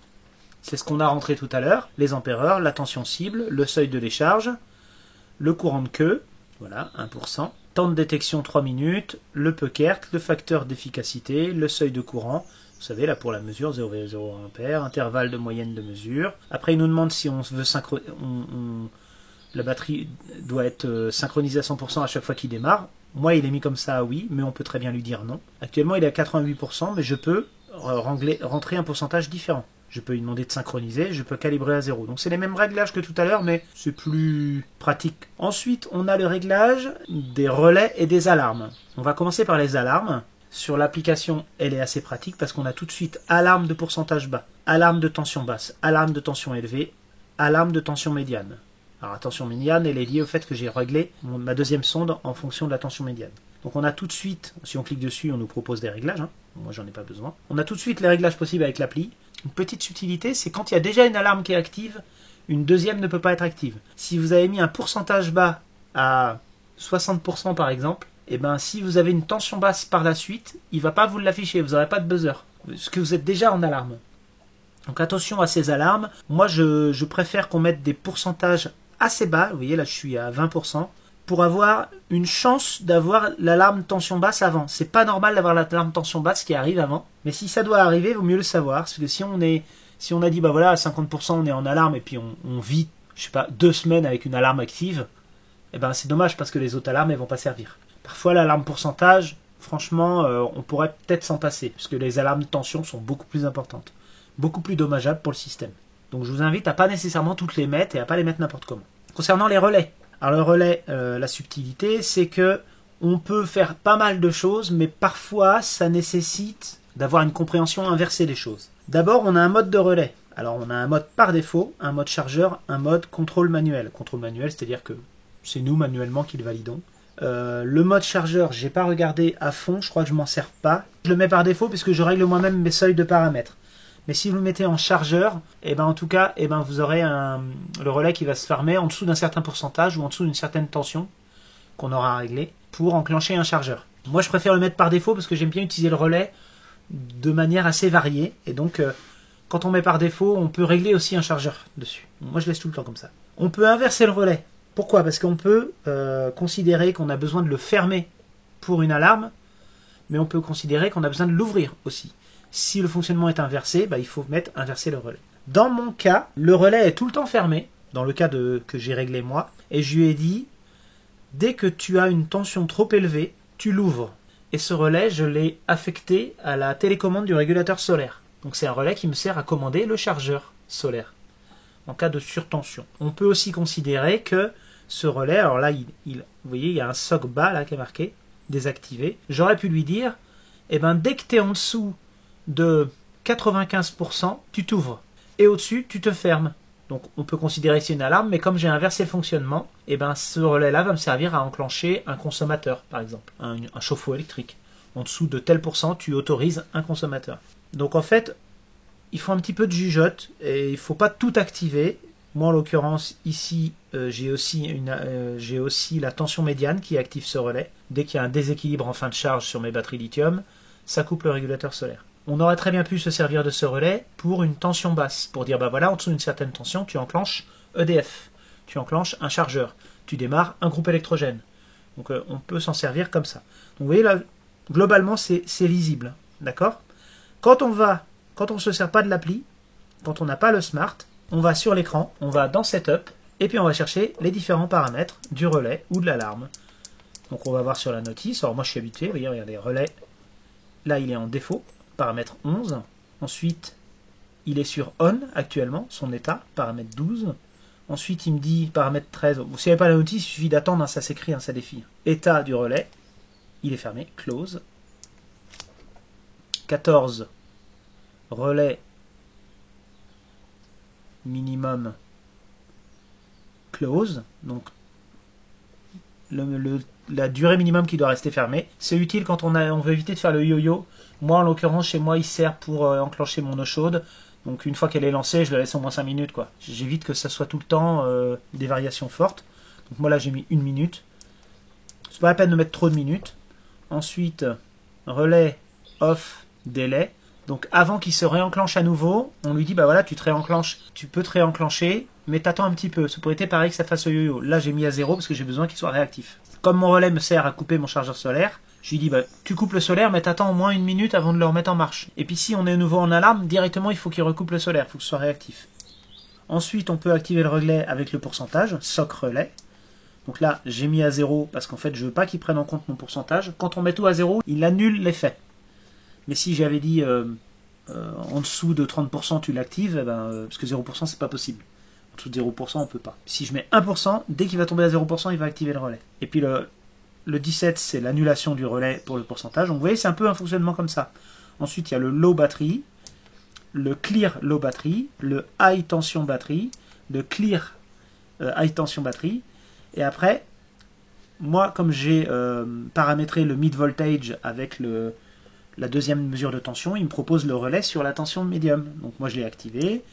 c'est ce qu'on a rentré tout à l'heure, les ampères-heures, la tension cible, le seuil de décharge, le courant de queue, voilà, 1%. Temps de détection 3 minutes, le Peuckert, le facteur d'efficacité, le seuil de courant, vous savez là pour la mesure 0,01 A, intervalle de moyenne de mesure. Après il nous demande si on veut la batterie doit être synchronisée à 100% à chaque fois qu'il démarre. Moi il est mis comme ça oui, mais on peut très bien lui dire non. Actuellement il est à 88%, mais je peux rentrer un pourcentage différent. Je peux lui demander de synchroniser, je peux calibrer à 0. Donc c'est les mêmes réglages que tout à l'heure, mais c'est plus pratique. Ensuite, on a le réglage des relais et des alarmes. On va commencer par les alarmes. Sur l'application, elle est assez pratique parce qu'on a tout de suite alarme de pourcentage bas, alarme de tension basse, alarme de tension élevée, alarme de tension médiane. Alors la tension médiane, elle est liée au fait que j'ai réglé ma deuxième sonde en fonction de la tension médiane. Donc on a tout de suite, si on clique dessus, on nous propose des réglages. Moi j'en ai pas besoin. On a tout de suite les réglages possibles avec l'appli. Une petite subtilité, c'est quand il y a déjà une alarme qui est active, une deuxième ne peut pas être active. Si vous avez mis un pourcentage bas à 60% par exemple, si vous avez une tension basse par la suite, il ne va pas vous l'afficher, vous n'aurez pas de buzzer, parce que vous êtes déjà en alarme. Donc attention à ces alarmes. Moi je préfère qu'on mette des pourcentages assez bas, vous voyez là je suis à 20%, pour avoir une chance d'avoir l'alarme tension basse avant. C'est pas normal d'avoir l'alarme tension basse qui arrive avant, mais si ça doit arriver, il vaut mieux le savoir, parce que si on a dit à 50% on est en alarme et puis on vit, je sais pas, 2 semaines avec une alarme active, c'est dommage parce que les autres alarmes elles vont pas servir. Parfois l'alarme pourcentage, franchement, on pourrait peut-être s'en passer, parce que les alarmes de tension sont beaucoup plus importantes, beaucoup plus dommageables pour le système. Donc je vous invite à pas nécessairement toutes les mettre et à pas les mettre n'importe comment. Concernant les relais, alors le relais, la subtilité, c'est que on peut faire pas mal de choses, mais parfois ça nécessite d'avoir une compréhension inversée des choses. D'abord, on a un mode de relais. Alors on a un mode par défaut, un mode chargeur, un mode contrôle manuel. Contrôle manuel, c'est-à-dire que c'est nous manuellement qui le validons. Le mode chargeur, j'ai pas regardé à fond, je crois que je m'en sers pas. Je le mets par défaut puisque je règle moi-même mes seuils de paramètres. Mais si vous le mettez en chargeur, et ben en tout cas, et ben vous aurez le relais qui va se fermer en dessous d'un certain pourcentage ou en dessous d'une certaine tension qu'on aura réglée pour enclencher un chargeur. Moi, je préfère le mettre par défaut parce que j'aime bien utiliser le relais de manière assez variée. Et donc, quand on met par défaut, on peut régler aussi un chargeur dessus. Moi, je laisse tout le temps comme ça. On peut inverser le relais. Pourquoi? Parce qu'on peut considérer qu'on a besoin de le fermer pour une alarme, mais on peut considérer qu'on a besoin de l'ouvrir aussi. Si le fonctionnement est inversé, il faut inverser le relais. Dans mon cas, le relais est tout le temps fermé, dans le cas que j'ai réglé moi, et je lui ai dit, dès que tu as une tension trop élevée, tu l'ouvres. Et ce relais, je l'ai affecté à la télécommande du régulateur solaire. Donc c'est un relais qui me sert à commander le chargeur solaire, en cas de surtension. On peut aussi considérer que ce relais, alors là, vous voyez, il y a un soc bas là qui est marqué, désactivé. J'aurais pu lui dire, dès que tu es en dessous de 95%, tu t'ouvres. Et au-dessus, tu te fermes. Donc on peut considérer que c'est une alarme, mais comme j'ai inversé le fonctionnement, ce relais-là va me servir à enclencher un consommateur, par exemple, un chauffe-eau électrique. En dessous de tel pourcent, tu autorises un consommateur. Donc en fait, il faut un petit peu de jugeote, et il ne faut pas tout activer. Moi en l'occurrence, ici, j'ai aussi la tension médiane qui active ce relais. Dès qu'il y a un déséquilibre en fin de charge sur mes batteries lithium, ça coupe le régulateur solaire. On aurait très bien pu se servir de ce relais pour une tension basse, pour dire voilà, en dessous d'une certaine tension, tu enclenches EDF, tu enclenches un chargeur, tu démarres un groupe électrogène. Donc on peut s'en servir comme ça. Donc vous voyez là, globalement c'est lisible, d'accord? Quand on ne se sert pas de l'appli, quand on n'a pas le smart, on va sur l'écran, on va dans Setup, et puis on va chercher les différents paramètres du relais ou de l'alarme. Donc on va voir sur la notice, alors moi je suis habitué, vous voyez, regardez, relais, là il est en défaut, paramètre 11, ensuite il est sur on actuellement, son état, paramètre 12, ensuite il me dit paramètre 13, vous savez pas la notice, il suffit d'attendre, ça s'écrit, ça défile. État du relais, il est fermé, close, 14, relais minimum close, donc la durée minimum qui doit rester fermée. C'est utile quand on veut éviter de faire le yo-yo. Moi en l'occurrence chez moi il sert pour enclencher mon eau chaude, donc une fois qu'elle est lancée je la laisse au moins 5 minutes quoi. J'évite que ça soit tout le temps des variations fortes. Donc moi là j'ai mis 1 minute, c'est pas la peine de mettre trop de minutes. Ensuite relais off délai. Donc avant qu'il se réenclenche à nouveau, on lui dit voilà, tu peux te réenclencher, mais t'attends un petit peu. Ça pourrait être pareil que ça fasse le yo-yo. Là j'ai mis à 0 parce que j'ai besoin qu'il soit réactif. Comme mon relais me sert à couper mon chargeur solaire, je lui dis tu coupes le solaire, mais t'attends au moins 1 minute avant de le remettre en marche. Et puis si on est à nouveau en alarme, directement il faut qu'il recoupe le solaire, il faut que ce soit réactif. Ensuite on peut activer le relais avec le pourcentage, soc relais. Donc là j'ai mis à 0 parce qu'en fait je veux pas qu'il prenne en compte mon pourcentage. Quand on met tout à 0, il annule l'effet. Mais si j'avais dit en dessous de 30% tu l'actives, parce que 0% c'est pas possible. En dessous de 0% on peut pas. Si je mets 1%, dès qu'il va tomber à 0%, il va activer le relais. Et puis le 17 c'est l'annulation du relais pour le pourcentage. Donc vous voyez c'est un peu un fonctionnement comme ça. Ensuite il y a le low battery, le clear low battery, le high tension battery, le clear high tension battery. Et après, moi comme j'ai paramétré le mid voltage avec la deuxième mesure de tension, il me propose le relais sur la tension médium. Donc moi je l'ai activé.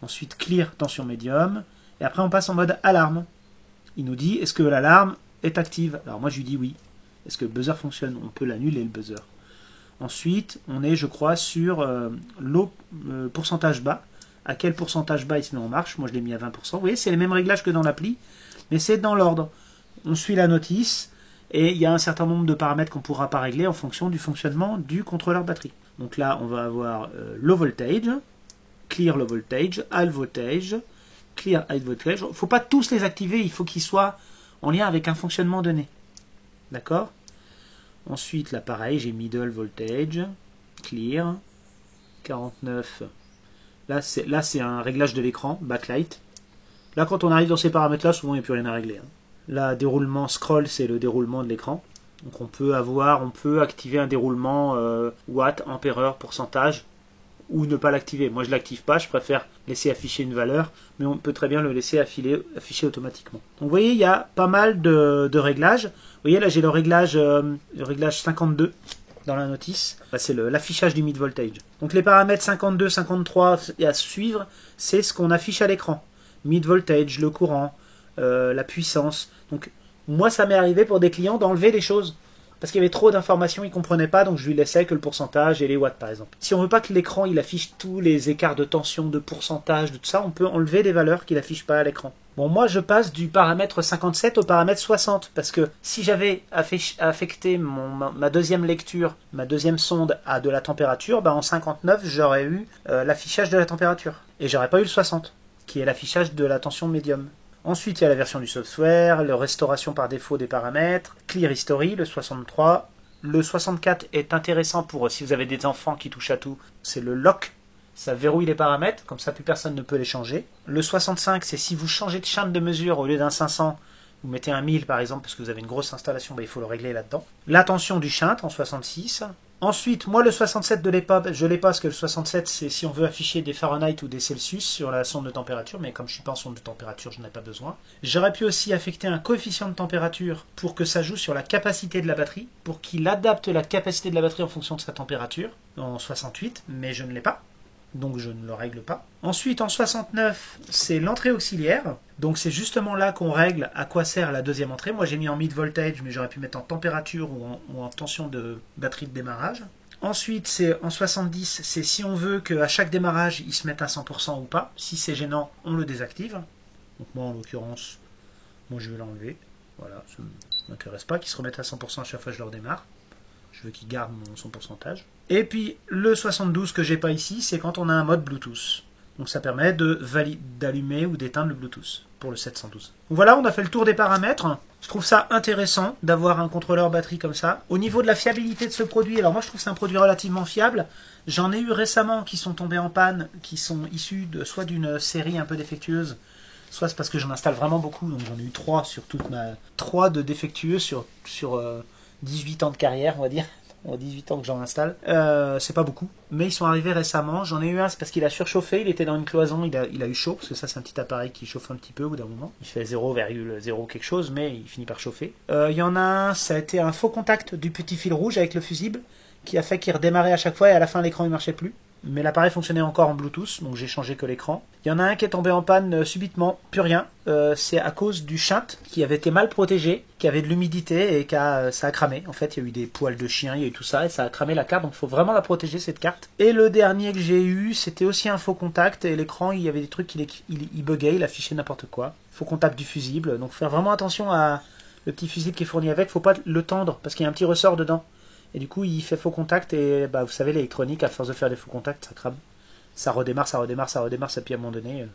Ensuite clear tension médium. Et après on passe en mode alarme. Il nous dit est-ce que l'alarme est active? Alors moi je lui dis oui. Est-ce que le buzzer fonctionne? On peut l'annuler le buzzer. Ensuite on est je crois sur pourcentage bas. À quel pourcentage bas il se met en marche? Moi je l'ai mis à 20%. Vous voyez c'est les mêmes réglages que dans l'appli. Mais c'est dans l'ordre. On suit la notice. Et il y a un certain nombre de paramètres qu'on ne pourra pas régler en fonction du fonctionnement du contrôleur batterie. Donc là, on va avoir low voltage, clear low voltage, high voltage, clear high voltage. Il ne faut pas tous les activer, il faut qu'ils soient en lien avec un fonctionnement donné. D'accord? Ensuite, là pareil, j'ai middle voltage, clear, 49. Là, c'est un réglage de l'écran, backlight. Là, quand on arrive dans ces paramètres-là, souvent, il n'y a plus rien à régler. Là, déroulement scroll, c'est le déroulement de l'écran. Donc on peut activer un déroulement watt, ampère-heure, pourcentage, ou ne pas l'activer. Moi je l'active pas, je préfère laisser afficher une valeur, mais on peut très bien le laisser afficher automatiquement. Donc vous voyez, il y a pas mal de réglages. Vous voyez là j'ai le réglage 52. dans la notice, c'est l'affichage du mid-voltage. Donc les paramètres 52, 53 à suivre, c'est ce qu'on affiche à l'écran. Mid-voltage, le courant, la puissance. Donc moi ça m'est arrivé pour des clients d'enlever des choses. Parce qu'il y avait trop d'informations, il ne comprenait pas, donc je lui laissais que le pourcentage et les watts par exemple. Si on ne veut pas que l'écran il affiche tous les écarts de tension, de pourcentage, de tout ça, on peut enlever des valeurs qu'il n'affiche pas à l'écran. Bon, moi je passe du paramètre 57 au paramètre 60, parce que si j'avais affecté ma deuxième lecture, ma deuxième sonde à de la température, en 59 j'aurais eu l'affichage de la température. Et j'aurais pas eu le 60, qui est l'affichage de la tension médium. Ensuite, il y a la version du software, la restauration par défaut des paramètres, Clear History, le 63. Le 64 est intéressant pour si vous avez des enfants qui touchent à tout. C'est le lock, ça verrouille les paramètres, comme ça plus personne ne peut les changer. Le 65, c'est si vous changez de chaîne de mesure, au lieu d'un 500, vous mettez un 1000 par exemple, parce que vous avez une grosse installation, il faut le régler là-dedans. La tension du shunt en 66. Ensuite, moi le 67 de l'EPA, je l'ai pas parce que le 67 c'est si on veut afficher des Fahrenheit ou des Celsius sur la sonde de température, mais comme je suis pas en sonde de température, je n'en ai pas besoin. J'aurais pu aussi affecter un coefficient de température pour que ça joue sur la capacité de la batterie, pour qu'il adapte la capacité de la batterie en fonction de sa température, en 68, mais je ne l'ai pas. Donc je ne le règle pas. Ensuite, en 69, c'est l'entrée auxiliaire. Donc c'est justement là qu'on règle à quoi sert la deuxième entrée. Moi j'ai mis en mid-voltage, mais j'aurais pu mettre en température ou en tension de batterie de démarrage. Ensuite, c'est en 70, c'est si on veut qu'à chaque démarrage, il se mette à 100% ou pas. Si c'est gênant, on le désactive. Donc moi en l'occurrence, moi je vais l'enlever. Voilà, ça ne m'intéresse pas qu'il se remette à 100% à chaque fois que je le redémarre. Je veux qu'il garde son pourcentage. Et puis le 72 que j'ai pas ici, c'est quand on a un mode Bluetooth. Donc ça permet d'allumer ou d'éteindre le Bluetooth pour le 712. Donc voilà, on a fait le tour des paramètres. Je trouve ça intéressant d'avoir un contrôleur batterie comme ça. Au niveau de la fiabilité de ce produit, alors moi je trouve que c'est un produit relativement fiable. J'en ai eu récemment qui sont tombés en panne, qui sont issus soit d'une série un peu défectueuse, soit c'est parce que j'en installe vraiment beaucoup. Donc j'en ai eu 3 sur toute ma... 3 de défectueux sur 18 ans de carrière, on va dire. 18 ans que j'en installe. C'est pas beaucoup, mais ils sont arrivés récemment. J'en ai eu un, c'est parce qu'il a surchauffé, il était dans une cloison, il a eu chaud, parce que ça c'est un petit appareil qui chauffe un petit peu au bout d'un moment. Il fait 0,0 quelque chose, mais il finit par chauffer. Il y en a un, ça a été un faux contact du petit fil rouge avec le fusible, qui a fait qu'il redémarrait à chaque fois et à la fin l'écran ne marchait plus. Mais l'appareil fonctionnait encore en Bluetooth, donc j'ai changé que l'écran. Il y en a un qui est tombé en panne subitement, plus rien. C'est à cause du shunt qui avait été mal protégé, qui avait de l'humidité et ça a cramé. En fait, il y a eu des poils de chien, il y a eu tout ça et ça a cramé la carte, donc il faut vraiment la protéger cette carte. Et le dernier que j'ai eu, c'était aussi un faux contact et l'écran, il y avait des trucs, il buguait, il affichait n'importe quoi. Faux contact du fusible, donc faire vraiment attention à le petit fusible qui est fourni avec, faut pas le tendre parce qu'il y a un petit ressort dedans. Et du coup, il fait faux contact et vous savez, l'électronique, à force de faire des faux contacts, ça crame. Ça redémarre, et puis à un moment donné,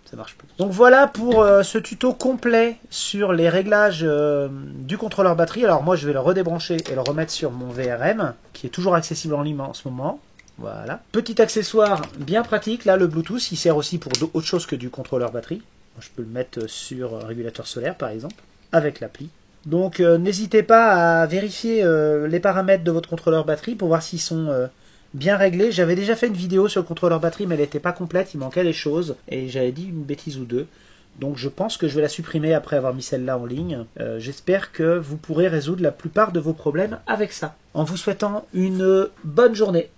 ça marche plus. Donc voilà pour ce tuto complet sur les réglages du contrôleur batterie. Alors moi, je vais le redébrancher et le remettre sur mon VRM, qui est toujours accessible en ligne en ce moment. Voilà. Petit accessoire bien pratique. Là, le Bluetooth, il sert aussi pour autre chose que du contrôleur batterie. Je peux le mettre sur un régulateur solaire, par exemple, avec l'appli. Donc n'hésitez pas à vérifier les paramètres de votre contrôleur batterie pour voir s'ils sont bien réglés. J'avais déjà fait une vidéo sur le contrôleur batterie, mais elle n'était pas complète, il manquait des choses, et j'avais dit une bêtise ou deux. Donc je pense que je vais la supprimer après avoir mis celle-là en ligne. J'espère que vous pourrez résoudre la plupart de vos problèmes avec ça. En vous souhaitant une bonne journée.